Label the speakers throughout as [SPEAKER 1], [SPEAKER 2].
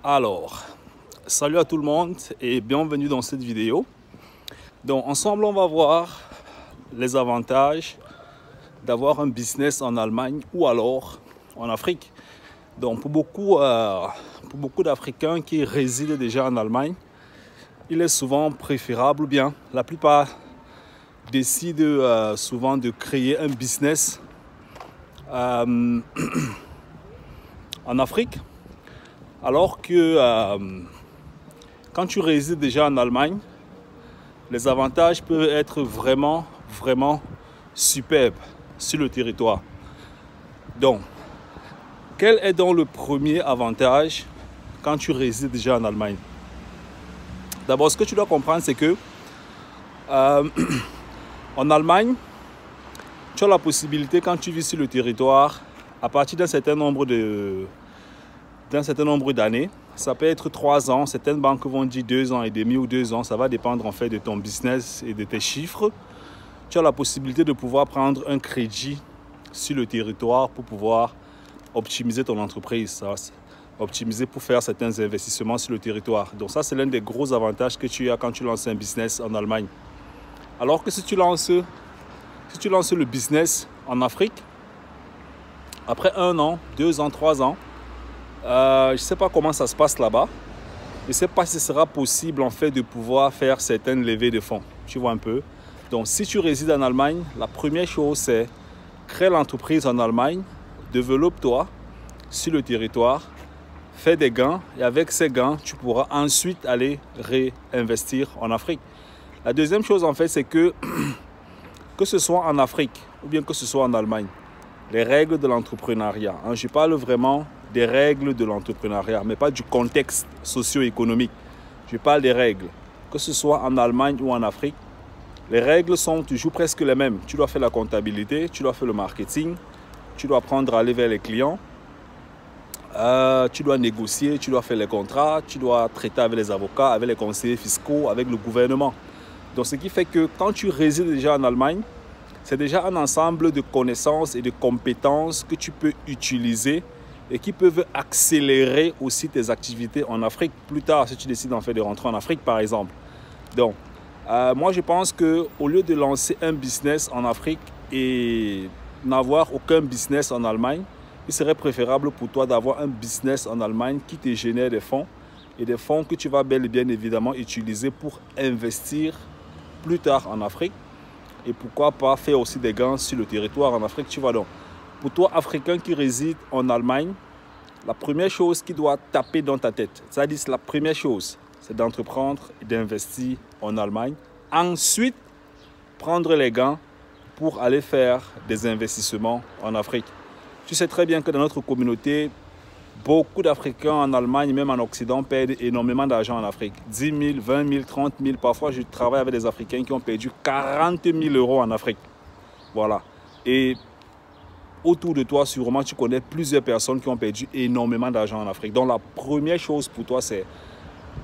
[SPEAKER 1] Alors, salut à tout le monde et bienvenue dans cette vidéo. Donc, ensemble, on va voir les avantages d'avoir un business en Allemagne ou alors en Afrique. Donc, pour beaucoup d'Africains qui résident déjà en Allemagne, il est souvent préférable, ou bien la plupart décident souvent de créer un business en Afrique. Alors que quand tu résides déjà en Allemagne, les avantages peuvent être vraiment superbes sur le territoire. Donc, quel est donc le premier avantage quand tu résides déjà en Allemagne? D'abord, ce que tu dois comprendre, c'est que en Allemagne, tu as la possibilité, quand tu vis sur le territoire, à partir d'un certain nombre d'années, ça peut être 3 ans, certaines banques vont dire 2 ans et demi ou 2 ans, ça va dépendre en fait de ton business et de tes chiffres. Tu as la possibilité de pouvoir prendre un crédit sur le territoire pour pouvoir optimiser ton entreprise, optimiser pour faire certains investissements sur le territoire. Donc ça, c'est l'un des gros avantages que tu as quand tu lances un business en Allemagne. Alors que si tu lances le business en Afrique, après 1 an, 2 ans, 3 ans, je ne sais pas comment ça se passe là-bas. Je ne sais pas si ce sera possible en fait de pouvoir faire certaines levées de fonds. Tu vois un peu. Donc si tu résides en Allemagne, la première chose c'est créer l'entreprise en Allemagne, développe-toi sur le territoire, fais des gains et avec ces gains, tu pourras ensuite aller réinvestir en Afrique. La deuxième chose en fait, c'est que ce soit en Afrique ou bien que ce soit en Allemagne, les règles de l'entrepreneuriat, je parle vraiment des règles de l'entrepreneuriat, mais pas du contexte socio-économique. Je parle des règles. Que ce soit en Allemagne ou en Afrique, les règles sont toujours presque les mêmes. Tu dois faire la comptabilité, tu dois faire le marketing, tu dois apprendre à aller vers les clients, tu dois négocier, tu dois faire les contrats, tu dois traiter avec les avocats, avec les conseillers fiscaux, avec le gouvernement. Donc ce qui fait que quand tu résides déjà en Allemagne, c'est déjà un ensemble de connaissances et de compétences que tu peux utiliser et qui peuvent accélérer aussi tes activités en Afrique plus tard si tu décides en fait de rentrer en Afrique par exemple. Donc, moi je pense qu'au lieu de lancer un business en Afrique et n'avoir aucun business en Allemagne, il serait préférable pour toi d'avoir un business en Allemagne qui te génère des fonds et des fonds que tu vas bel et bien évidemment utiliser pour investir plus tard en Afrique. Et pourquoi pas faire aussi des gains sur le territoire en Afrique, tu vois donc. Pour toi, Africain qui réside en Allemagne, la première chose qui doit taper dans ta tête, c'est-à-dire la première chose, c'est d'entreprendre et d'investir en Allemagne. Ensuite, prendre les gains pour aller faire des investissements en Afrique. Tu sais très bien que dans notre communauté, beaucoup d'Africains en Allemagne, même en Occident, perdent énormément d'argent en Afrique. 10 000, 20 000, 30 000. Parfois, je travaille avec des Africains qui ont perdu 40 000 € en Afrique. Voilà. Et autour de toi, sûrement, tu connais plusieurs personnes qui ont perdu énormément d'argent en Afrique. Donc, la première chose pour toi, c'est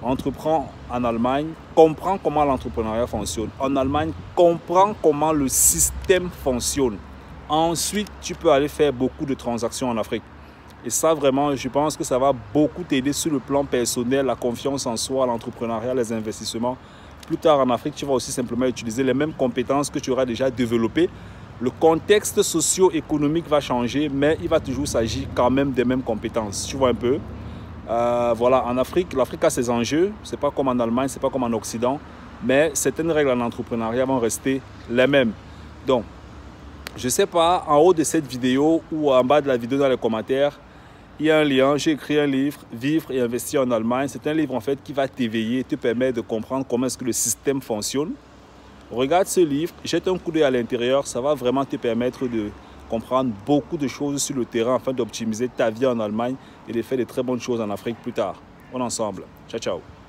[SPEAKER 1] entreprends en Allemagne, comprends comment l'entrepreneuriat fonctionne. En Allemagne, comprends comment le système fonctionne. Ensuite, tu peux aller faire beaucoup de transactions en Afrique. Et ça, vraiment, je pense que ça va beaucoup t'aider sur le plan personnel, la confiance en soi, l'entrepreneuriat, les investissements. Plus tard en Afrique, tu vas aussi simplement utiliser les mêmes compétences que tu auras déjà développées. Le contexte socio-économique va changer, mais il va toujours s'agir quand même des mêmes compétences. Tu vois un peu. Voilà, en Afrique, l'Afrique a ses enjeux. Ce n'est pas comme en Allemagne, ce n'est pas comme en Occident. Mais certaines règles en entrepreneuriat vont rester les mêmes. Donc, je ne sais pas, en haut de cette vidéo ou en bas de la vidéo dans les commentaires, il y a un lien, j'ai écrit un livre, Vivre et investir en Allemagne. C'est un livre en fait qui va t'éveiller, te permettre de comprendre comment est-ce que le système fonctionne. Regarde ce livre, jette un coup d'œil à l'intérieur, ça va vraiment te permettre de comprendre beaucoup de choses sur le terrain afin d'optimiser ta vie en Allemagne et de faire de très bonnes choses en Afrique plus tard. On est ensemble. Ciao, ciao.